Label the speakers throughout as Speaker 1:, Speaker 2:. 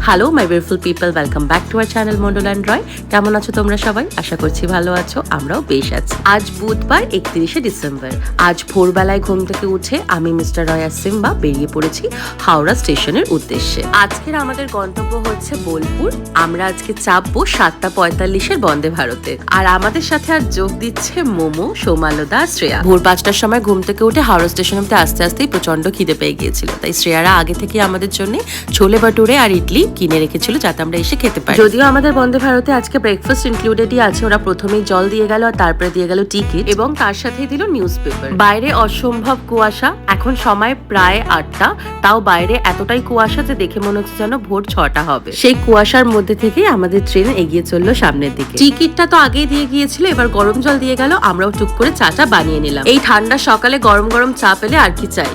Speaker 1: Hello my beautiful people, welcome back to our channel Mondal and Roy. কেমন আছো তোমরা সবাই? আশা করছি ভালো আছো, আমরাও বেশ আছি। আজ বুধবার 31শে ডিসেম্বর। আজ ভোরবেলায় ঘুম থেকে উঠে আমি মিস্টার রয় আর সিম্বা বেরিয়ে পড়েছি হাওড়া স্টেশনের উদ্দেশ্যে। আজকের আমাদের গন্তব্য হচ্ছে বোলপুর। আমরা আজকে চাপবো 7:45 বন্দে ভারতে। আর আমাদের সাথে আর যোগ দিচ্ছে মোমো, সোমালদা, শ্রেয়া। ভোর 5টার সময় ঘুম থেকে উঠে হাওড়া স্টেশন অব্দি আস্তে আস্তেই প্রচন্ড খিদে পেয়ে গিয়েছিল, তাই শ্রেয়ারা আগে থেকে আমাদের জন্য ছোলে ভাটুরে আর ইডলি কিনে রেখেছিল যাতে আমরা এসে খেতে পারি। যদিও আমাদের বন্দে ভারতে আজকে ব্রেকফাস্ট ইনক্লুডেডই আছে। ওরা প্রথমেই জল দিয়ে গেল আর তারপরে দিয়ে গেল টিকিট এবং তার সাথেই দিল নিউজ পেপার। বাইরে অসম্ভব কুয়াশা, এখন সময় প্রায় 8টা, তাও বাইরে এতটাই কুয়াশা যে দেখে মনে হচ্ছে যেন ভোর 6টা হবে। সেই কুয়াশার মধ্যে থেকেই আমাদের ট্রেন এগিয়ে চললো সামনের দিকে। টিকিটটা তো আগেই দিয়ে গিয়েছিল, এবার গরম জল দিয়ে গেল, আমরাও টুক করে চাটা বানিয়ে নিলাম। এই ঠান্ডা সকালে গরম গরম চা পেলে আর কি চাই।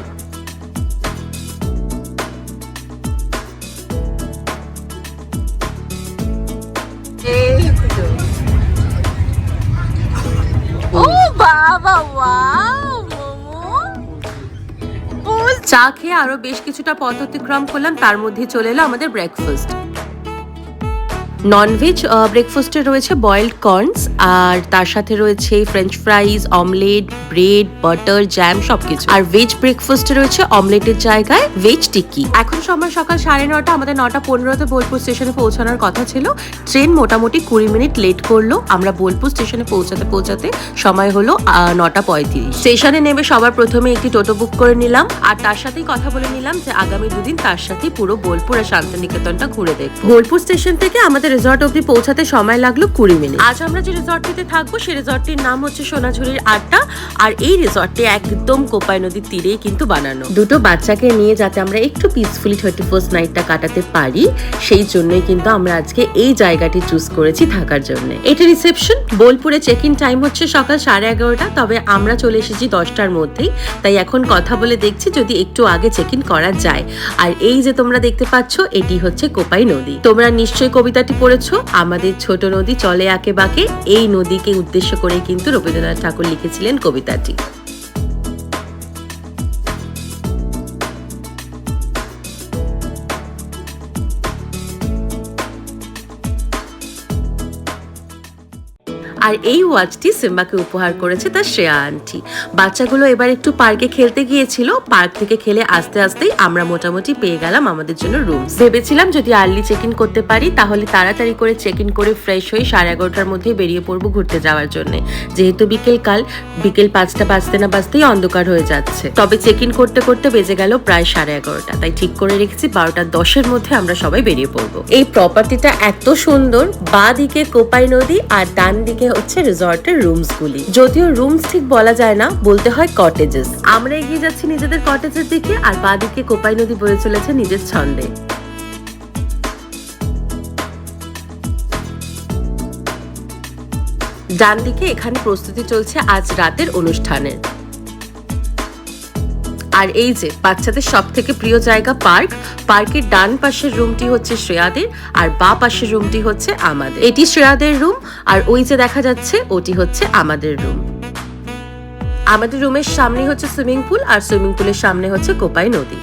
Speaker 1: চা খেয়ে আরো বেশ কিছুটা পথ অতিক্রম করলাম, তার মধ্যে চলে এলো আমাদের ব্রেকফাস্ট। ননভেজ ব্রেকফাস্টে রয়েছে বয়েলড কর্নস আর তার সাথে রয়েছে French ফ্রাইজ, omelette, bread, butter, jam সবকিছু। আর ভেজ ব্রেকফাস্টে রয়েছে অমলেটের জায়গায় ভেজ টিক্কি। এখন সময় সকাল 9:30, আমাদের 9:15 বোলপুর স্টেশনে পৌঁছানোর কথা ছিল। ট্রেন মোটামুটি 20 মিনিট লেট করলো। আমরা বোলপুর স্টেশনে পৌঁছাতে সময় হলো 9:35। স্টেশনে নেমে সবার প্রথমে একটি টোটো বুক করে নিলাম আর তার সাথেই কথা বলে নিলাম যে আগামী দুদিন তার সাথে পুরো বোলপুর আর শান্তিনিকেতনটা ঘুরে দেখবো। বোলপুর স্টেশন থেকে আমাদের রিসর্ট অব্দি পৌঁছাতে সময় লাগলো 20 মিনিট। আজ আমরা যে রিসর্টটিতে থাকবো সেই রিসর্টটির নাম হচ্ছে সোনাঝুরির আড্ডা। আর এই রিসর্টটি একদম কোপাই নদীর তীরেই কিন্তু বানানো। দুটো বাচ্চাকে নিয়ে যাতে আমরা একটু পিসফুলি 31st নাইটটা কাটাতে পারি, সেই জন্যই কিন্তু আমরা আজকে এই জায়গাটি চুজ করেছি থাকার জন্য। এটা রিসেপশন। বোলপুরে চেক ইন টাইম হচ্ছে সকাল 11:30, তবে আমরা চলে এসেছি 10টার মধ্যেই, তাই এখন কথা বলে দেখছি যদি একটু আগে চেক ইন করা যায়। আর এই যে তোমরা দেখতে পাচ্ছ, এটি হচ্ছে কোপাই নদী। তোমরা নিশ্চয়ই কবিতাটি পড়েছো, আমাদের ছোট নদী চলে আঁকে বাঁকে। এই নদীকে উদ্দেশ্য করে কিন্তু রবীন্দ্রনাথ ঠাকুর লিখেছিলেন কবিতাটি। আর এই ওয়াচটি সিম্বাকে উপহার করেছে তার শ্রেয়া আন্টি। বাচ্চাগুলো এবার একটু পার্কে খেলতে গিয়েছিল। পার্ক থেকে খেলে আস্তে আস্তেই আমরা মোটামুটি পেয়ে গেলাম আমাদের জন্য রুম। ভেবেছিলাম যদি আর্লি চেক ইন করতে পারি তাহলে তাড়াতাড়ি করে চেক ইন করে ফ্রেশ হয়ে 11:30টার মধ্যেই বেরিয়ে পড়বো ঘুরতে যাওয়ার জন্য, যেহেতু বিকেল 5টা বাজতে না বাজতেই অন্ধকার হয়ে যাচ্ছে। তবে চেক ইন করতে করতে বেজে গেল প্রায় 11:30, তাই ঠিক করে রেখেছি 12:10 মধ্যে আমরা সবাই বেরিয়ে পড়বো। এই প্রপার্টিটা এত সুন্দর, বাঁ দিকে কোপাই নদী আর ডান দিকে হচ্ছে রিসর্টের রুমস গুলি। যদিও রুমস ঠিক বলা যায় না, বলতে হয় কটেজেস। আমরা এগিয়ে যাচ্ছি নিজেদের কটেজের দিকে আর বাঁ দিকে কোপাই নদী বয়ে চলেছে নিজের ছন্দে। ডান দিকে এখানে প্রস্তুতি চলছে আজ রাতের অনুষ্ঠানের। আর এই যে বাচ্চাদের সব থেকে প্রিয় জায়গা পার্ক। পার্কের ডান পাশের রুমটি হচ্ছে শ্রেয়াদের আর বাঁ পাশের রুমটি হচ্ছে আমাদের। এটি শ্রেয়াদের রুম আর ওই যে দেখা যাচ্ছে ওটি হচ্ছে আমাদের রুম। আমাদের রুমের সামনে হচ্ছে সুইমিং পুল আর সুইমিং পুলের সামনে হচ্ছে কোপাই নদী।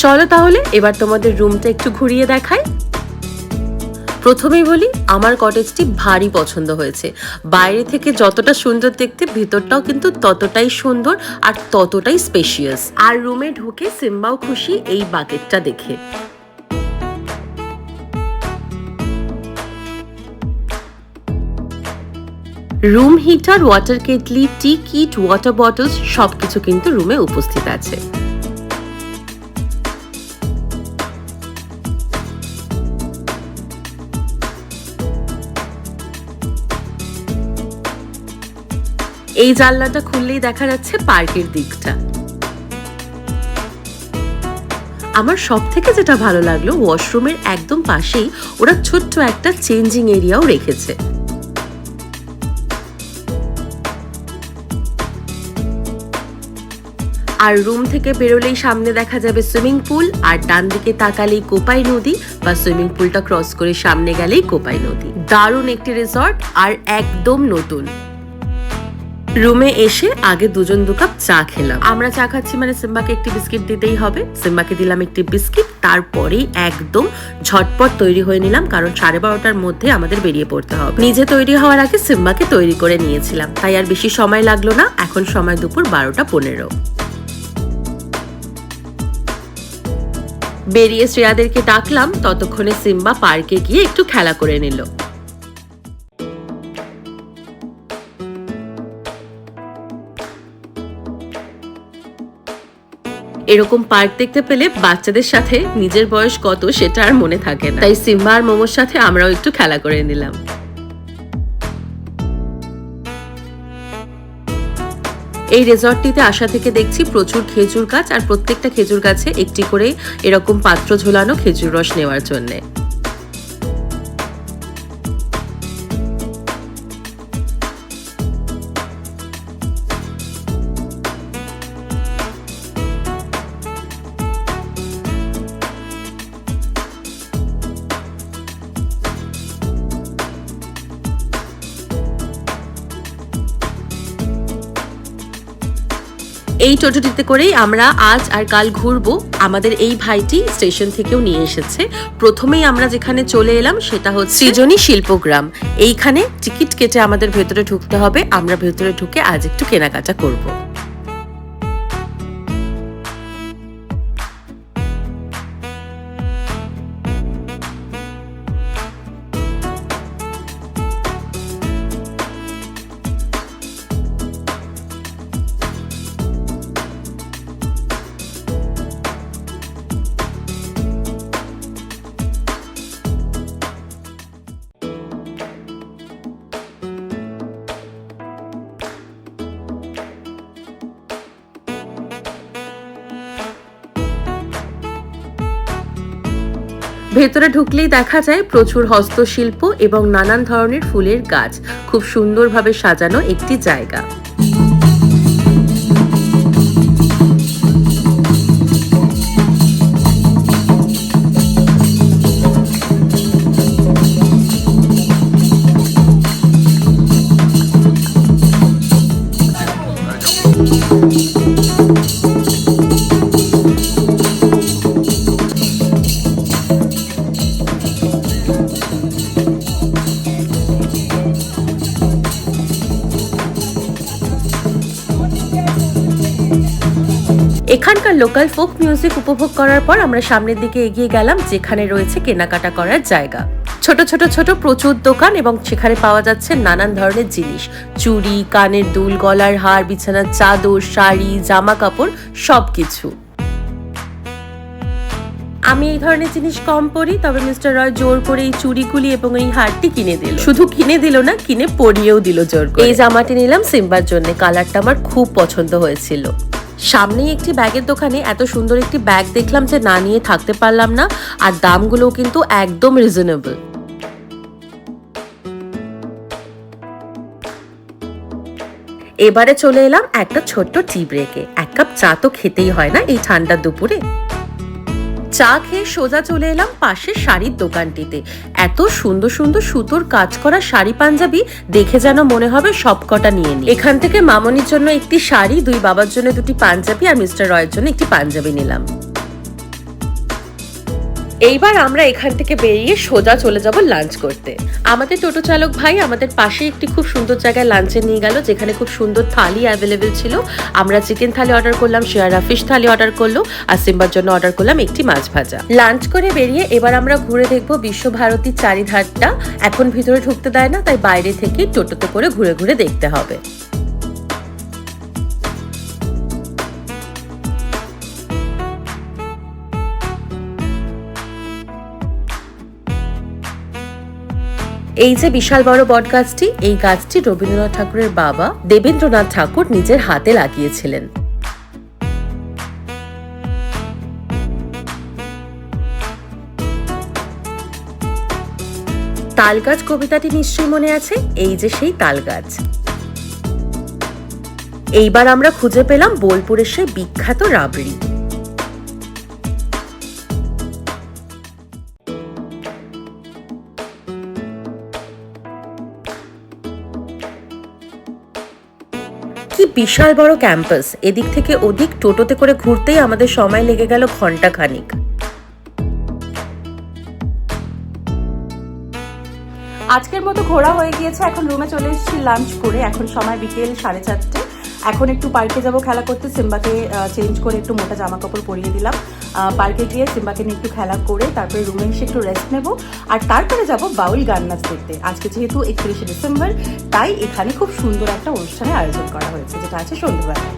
Speaker 1: চলো তাহলে এবার তোমাদের রুমটা একটু ঘুরিয়ে দেখাই। প্রথমেই বলি, আমার কটেজটি ভারী পছন্দ হয়েছে। বাইরে থেকে যতটা সুন্দর দেখতে, ভিতরটাও কিন্তু ততটাই সুন্দর আর ততটাই স্পেশিয়াস। আর রুমে ঢুকে সিম্বাও খুশি এই বাকেটটা দেখে। রুম হিটার, ওয়াটার কেটলি, টি কিট, ওয়াটার বটলস সবকিছু কিন্তু রুমে উপস্থিত আছে। এই জানলাটা খুললেই দেখা যাচ্ছে পার্কের দিকটা। আমার সব থেকে যেটা ভালো লাগলো, ওয়াশরুমের একদম পাশেই ওরা ছোট্ট একটা চেঞ্জিং এরিয়াও রেখেছে। আর রুম থেকে বেরোলেই সামনে দেখা যাবে সুইমিং পুল, আর ডান দিকে তাকালেই কোপাই নদী, বা সুইমিং পুলটা ক্রস করে সামনে গেলেই কোপাই নদী। দারুণ একটি রিসর্ট আর একদম নতুন। রুমে এসে আগে দুজন 2 কাপ চা খেলাম। আমরা চা খাচ্ছি মানে সিম্বাকে একটি বিস্কিট দিতেই হবে। সিম্বাকে দিলাম একটি বিস্কিট, তারপরেই একদম ঝটপট তৈরি হয়ে নিলাম, কারণ 12:30টার মধ্যে আমাদের বেরিয়ে পড়তে হবে। নিজে তৈরি হওয়ার আগে সিম্বাকে তৈরি করে নিয়েছিলাম, তাই আর বেশি সময় লাগলো না। এখন সময় দুপুর 12:15। বেরিয়ে শ্রেয়াদেরকে ডাকলাম, ততক্ষণে সিম্বা পার্কে গিয়ে একটু খেলা করে নিল। এরকম পার্ক দেখতে পেলে বাচ্চাদের সাথে নিজের বয়স কত সেটা আর মনে থাকে না, তাই সিম্বা আর মোমোর সাথে আমরাও একটু খেলা করে নিলাম। এই রিসর্টটিতে আসা থেকে দেখছি প্রচুর খেজুর গাছ, আর প্রত্যেকটা খেজুর গাছে একটি করে এরকম পাত্র ঝোলানো খেজুর রস নেওয়ার জন্য। এই টোটোটিতে করেই আমরা আজ আর কাল ঘুরবো। আমাদের এই ভাইটি স্টেশন থেকেও নিয়ে এসেছে। প্রথমেই আমরা যেখানে চলে এলাম সেটা হচ্ছে সৃজনী শিল্পগ্রাম। এইখানে টিকিট কেটে আমাদের ভেতরে ঢুকতে হবে। আমরা ভেতরে ঢুকে আজ একটু কেনাকাটা করবো। ভেতরে ঢুকলেই দেখা যায় প্রচুর হস্তশিল্প এবং নানান ধরনের ফুলের গাছ। খুব সুন্দরভাবে সাজানো একটি জায়গা। এখানকার লোকাল ফোক মিউজিক উপভোগ করার পর আমরা সামনের দিকে এগিয়ে গেলাম, যেখানে রয়েছে কেনাকাটা করার জায়গা। ছোট ছোট ছোট প্রচুর দোকান, এবং সেখানে পাওয়া যাচ্ছে নানান ধরনের জিনিস। চুড়ি, কানের দুল, গলার হার, বিছানার চাদর, শাড়ি, জামা কাপড়, সবকিছু। আমি এই ধরনের জিনিস কম পরি, তবে মিস্টার রয় জোর করে এই চুড়িগুলি এবং এই হারটি কিনে দিল। শুধু কিনে দিল না, কিনে পরিয়েও দিল জোর করে। এই জামাটি নিলাম সিম্বার জন্য, কালারটা আমার খুব পছন্দ হয়েছিল। সামনেই একটি ব্যাগের দোকানে এত সুন্দর একটি ব্যাগ দেখলাম যে না নিয়ে থাকতে পারলাম না, আর দামগুলো কিন্তু একদম রিজনেবল। এবারে চলে এলাম একটা ছোট্ট টি ব্রেকে। 1 কাপ চা তো খেতেই হয় না এই ঠান্ডার দুপুরে। চা খেয়ে সোজা চলে এলাম পাশের শাড়ির দোকানটিতে। এত সুন্দর সুন্দর সুতোর কাজ করা শাড়ি পাঞ্জাবি দেখে যেন মনে হবে সবকটা নিয়ে নিই। এখান থেকে মামনির জন্য একটি শাড়ি, 2 বাবার জন্য 2টি পাঞ্জাবি, আর মিস্টার রয়ের জন্য একটি পাঞ্জাবি নিলাম। এইবার আমরা এখান থেকে বেরিয়ে সোজা চলে যাব লাঞ্চ করতে। আমাদের টোটো চালক ভাই আমাদের পাশে একটি খুব সুন্দর জায়গায় লাঞ্চে নিয়ে গেল, যেখানে খুব সুন্দর থালি অ্যাভেলেবেল ছিল। আমরা চিকেন থালি অর্ডার করলাম, শেয়ারা ফিশ থালি অর্ডার করলো, আর সিম্বার জন্য অর্ডার করলাম একটি মাছ ভাজা। লাঞ্চ করে বেরিয়ে এবার আমরা ঘুরে দেখবো বিশ্বভারতীর চারিধারটা। এখন ভিতরে ঢুকতে দেয় না, তাই বাইরে থেকে টোটোতে করে ঘুরে ঘুরে দেখতে হবে। এই যে বিশাল বড় বট গাছটি, এই গাছটি রবীন্দ্রনাথ ঠাকুরের বাবা দেবেন্দ্রনাথ ঠাকুর নিজের হাতে লাগিয়েছিলেন। তালগাছ কবিতাটি নিশ্চয়ই মনে আছে, এই যে সেই তালগাছ। এইবার আমরা খুঁজে পেলাম বোলপুরের সেই বিখ্যাত রাবড়ি। কি বিশাল বড় ক্যাম্পাস, এদিক থেকে ওদিক টোটোতে করে ঘুরতেই আমাদের সময় লেগে গেল ঘন্টা খানিক। আজকের মতো ঘোরা হয়ে গিয়েছে, এখন রুমে চলে এসেছি লাঞ্চ করে। এখন সময় বিকেল 4:30। এখন একটু পার্কে যাব খেলা করতে। সিম্বাকে চেঞ্জ করে একটু মোটা জামা কাপড় পরিয়ে দিলাম। পার্কে গিয়ে সিম্বাকে নিয়ে একটু খেলা করে তারপরে রুমে এসে একটু রেস্ট নেব, আর তারপরে যাব বাউল গান নাচ দেখতে। আজকে যেহেতু 31শে ডিসেম্বর, তাই এখানে খুব সুন্দর একটা অনুষ্ঠানের আয়োজন করা হয়েছে, যেটা আছে সন্ধ্যেবেলায়।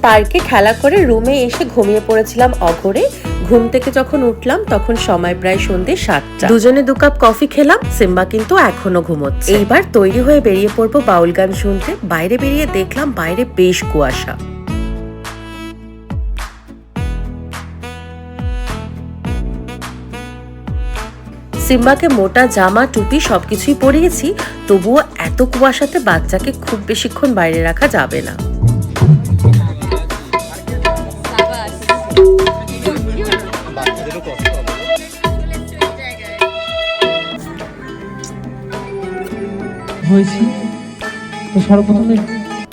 Speaker 1: পার্কে খেলা করে রুমে এসে ঘুমিয়ে পড়েছিলাম অঘরে। ঘুম থেকে যখন উঠলাম তখন সময় প্রায় সন্ধ্যে 7টা। দুজনে 2 কাপ কফি খেলাম, সিম্বা কিন্তু এখনো ঘুমোচ্ছে। এইবার তৈরি হয়ে বেরিয়ে পড়বো বাউল গান শুনতে। বাইরে বেরিয়ে দেখলাম বাইরে বেশ কুয়াশা। সিম্বাকে মোটা জামা টুপি সবকিছুই পরিয়েছি, তবুও এত কুয়াশাতে বাচ্চাকে খুব বেশিক্ষণ বাইরে রাখা যাবে না।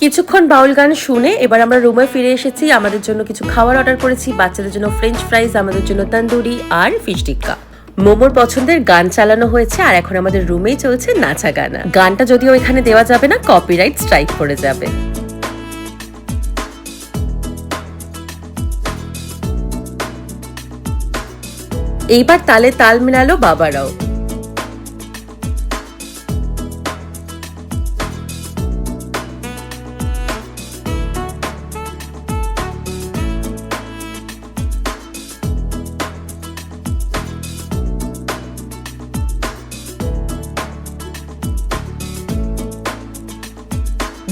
Speaker 1: কিছুক্ষণ বাউল গান শুনে এবার আমরা রুমে ফিরে এসেছি। আমাদের জন্য কিছু খাবার অর্ডার করেছি, বাচ্চাদের জন্য ফ্রেঞ্চ ফ্রাইজ, আমাদের জন্য তন্দুরি আর ফিশ টিক্কা। মোমোর পছন্দের গান চালানো হয়েছে, আর এখন আমাদের রুমেই চলছে নাচা গানা। গানটা যদিও এখানে দেওয়া যাবে না, কপিরাইট স্ট্রাইক পড়ে যাবে। এইবার তালে তাল মেলালো বাবারাও।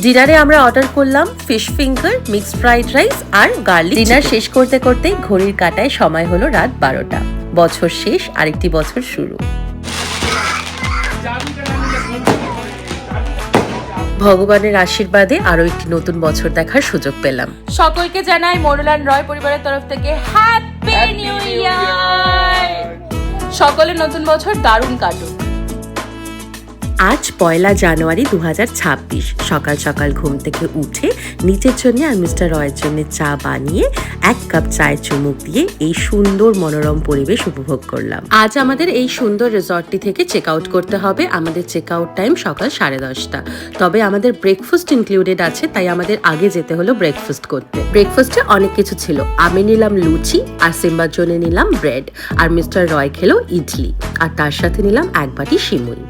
Speaker 1: ডিনারে আমরা অর্ডার করলাম fish finger, mixed fried rice আর গার্লিক। ডিনার শেষ করতে করতেই ঘড়ির কাঁটায় সময় হলো রাত 12টা। বছর শেষ, আরেকটি বছর শুরু। ভগবানের আশীর্বাদে আরো একটি নতুন বছর দেখার সুযোগ পেলাম। সকলকে জানাই মোরলান রয় পরিবারের তরফ থেকে হ্যাপি নিউ ইয়ার। সকলের নতুন বছর দারুণ কাটুক। আজ 1 জানুয়ারি 2026। সকাল সকাল ঘুম থেকে উঠে নিজের জন্য আর মিস্টার রয়ের জন্য চা বানিয়ে 1 কাপ চায়ে চুমুক দিয়ে এই সুন্দর মনোরম পরিবেশ উপভোগ করলাম। আজ আমাদের এই সুন্দর রিসর্টটি থেকে চেক আউট করতে হবে। আমাদের চেক আউট টাইম সকাল 10:30। তবে আমাদের ব্রেকফাস্ট ইনক্লুডেড আছে, তাই আমাদের আগে যেতে হলো ব্রেকফাস্ট করতে। ব্রেকফাস্টে অনেক কিছু ছিল। আমি নিলাম লুচি, আর সিম্বার জন্য নিলাম ব্রেড, আর মিস্টার রয় খেলো ইডলি, আর তার সাথে নিলাম 1 বাটি শিমুই।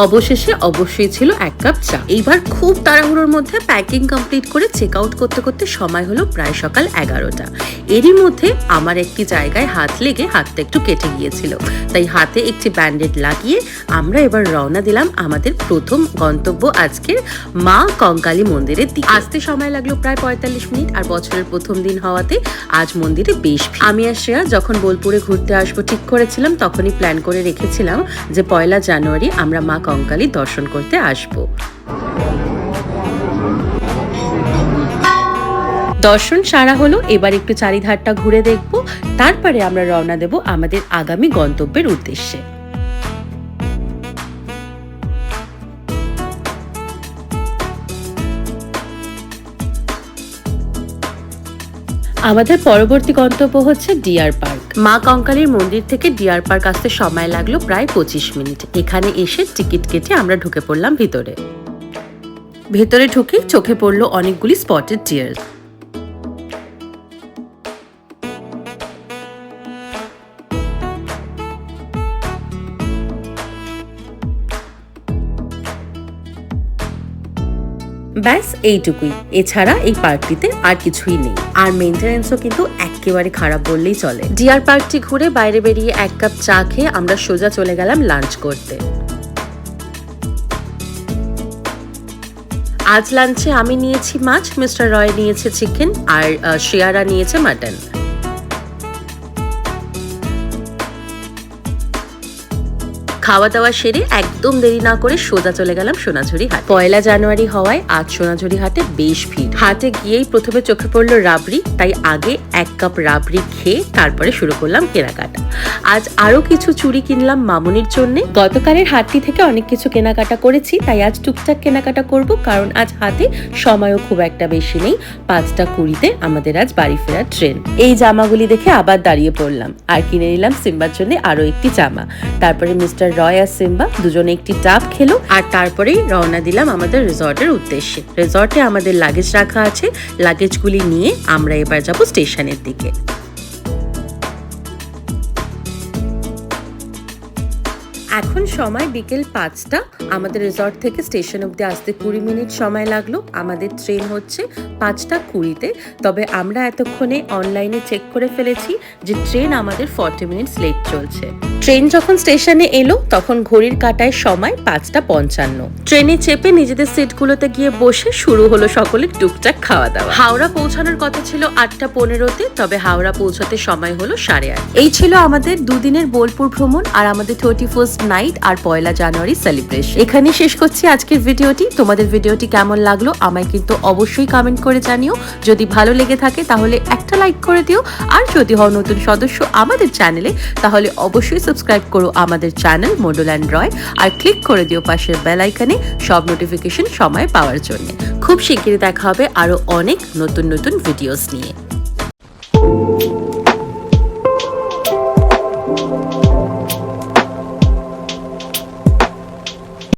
Speaker 1: অবশেষে অবশ্যই ছিল 1 কাপ চা। এইবার খুব তাড়াহুড়োর মধ্যে প্যাকিং কমপ্লিট করে চেক আউট করতে করতে সময় হলো প্রায় সকাল 11টা। এরই মধ্যে আমার একটি জায়গায় হাত লেগে হাতটা একটু কেটে গিয়েছিল, তাই হাতে একটি ব্যান্ডেড লাগিয়ে আমরা এবার রওনা দিলাম আমাদের প্রথম গন্তব্য আজকের মা কঙ্কালী মন্দিরের দিকে। আসতে সময় লাগলো প্রায় 45 মিনিট, আর বছরের প্রথম দিন হওয়াতে আজ মন্দিরে বেশ ভিড়। আমি আর শ্রেয়া যখন বোলপুরে ঘুরতে আসবো ঠিক করেছিলাম, তখনই প্ল্যান করে রেখেছিলাম যে 1 জানুয়ারি আমরা মা কঙ্কালী দর্শন করতে আসব। দর্শন সারা হলো, এবার একটু চারিধারটা ঘুরে দেখব, তারপরে আমরা রওনা দেব আমাদের আগামী গন্তব্যের উদ্দেশ্যে। আমাদের পরবর্তী গন্তব্য হচ্ছে ডিয়ার পার্ক। মা কঙ্কালীর মন্দির থেকে ডিয়ার পার্ক আসতে সময় লাগলো প্রায় 25 মিনিট। এখানে এসে টিকিট কেটে আমরা ঢুকে পড়লাম ভিতরে। ভেতরে ঢুকে চোখে পড়লো অনেকগুলি স্পটেড ডিয়ার। ব্যাস এইটুকুই, এছাড়া এই পার্কটিতে আর কিছুই নেই। আর মেইনটেনেন্সও কিন্তু একেবারে খারাপ বললেই চলে। ডিয়ার পার্কটি ঘুরে বাইরে বেরিয়ে 1 কাপ চা খেয়ে আমরা সোজা চলে গেলাম লাঞ্চ করতে। আজ লাঞ্চে আমি নিয়েছি মাছ, মিস্টার রয় নিয়েছে চিকেন, আর শ্রেয়ারা নিয়েছে মাটন। খাওয়া দাওয়া সেরে একদম দেরি না করে সোজা চলে গেলাম সোনাঝুরি হাট। 1 জানুয়ারি হওয়ায় আজ সোনাঝুরি হাটে বেশ ভিড়। হাটে গিয়েই প্রথমে চোখে পড়লো রাবড়ি, তাই আগে 1 কাপ রাবড়ি খেয়ে তারপরে শুরু করলাম কেনাকাটা। আজ আরো কিছু চুড়ি কিনলাম মামুনির জন্য। গতকালের হাটটি থেকে অনেক কিছু কেনাকাটা করেছি, তাই আজ টুকটাক কেনাকাটা করব, কারণ আজ হাতে সময়ও খুব একটা বেশি নেই। 5:20 আমাদের আজ বাড়ি ফেরার ট্রেন। এই জামাগুলি দেখে আবার দাঁড়িয়ে পড়লাম আর কিনে নিলাম সিম্বার জন্য আরো একটি জামা। তারপরে মিস্টার রয় আর সিম্বা দুজনে একটি ডাব খেলো, আর তারপরেই রওনা দিলাম আমাদের রিসর্টের উদ্দেশ্যে। রিসর্টে আমাদের লাগেজ রাখা আছে, লাগেজগুলি নিয়ে আমরা এবার যাব স্টেশনের দিকে। এখন সময় বিকেল 5টা। আমাদের রিসর্ট থেকে স্টেশন অব্দি আসতে 20 মিনিট সময় লাগলো। আমাদের ট্রেন হচ্ছে 5:20-তে। তবে আমরা এতক্ষণে অনলাইনে চেক করে ফেলেছি যে ট্রেন আমাদের 40 মিনিটস লেট চলছে। ট্রেন যখন স্টেশনে এলো তখন ঘড়ির কাঁটায় সময় 5:55। ট্রেনে চেপে নিজেদের সিটগুলোতে গিয়ে বসে শুরু হলো সকলের টুকটাক খাওয়া দাওয়া। হাওড়া পৌঁছানোর কথা ছিল 8:15-তে, তবে হাওড়া পৌঁছাতে সময় হলো 8:30। এই ছিল আমাদের দুদিনের বোলপুর ভ্রমণ আর আমাদের 31st নাইট আর 1 জানুয়ারি সেলিব্রেশন। এখানে শেষ করছি আজকের ভিডিওটি। তোমাদের ভিডিওটি কেমন লাগলো আমায় কিন্তু অবশ্যই কমেন্ট করে জানিও। যদি ভালো লেগে থাকে তাহলে একটা লাইক করে দিও, আর যদি হও নতুন সদস্য আমাদের চ্যানেলে তাহলে অবশ্যই সাবস্ক্রাইব করো আমাদের চ্যানেল মডুল অ্যান্ড রয়, আর ক্লিক করে দিও পাশের বেল আইকনে সব নোটিফিকেশন সময় পাওয়ার জন্য। খুব শিগগিরই দেখা হবে আরো অনেক নতুন নতুন ভিডিওস নিয়ে।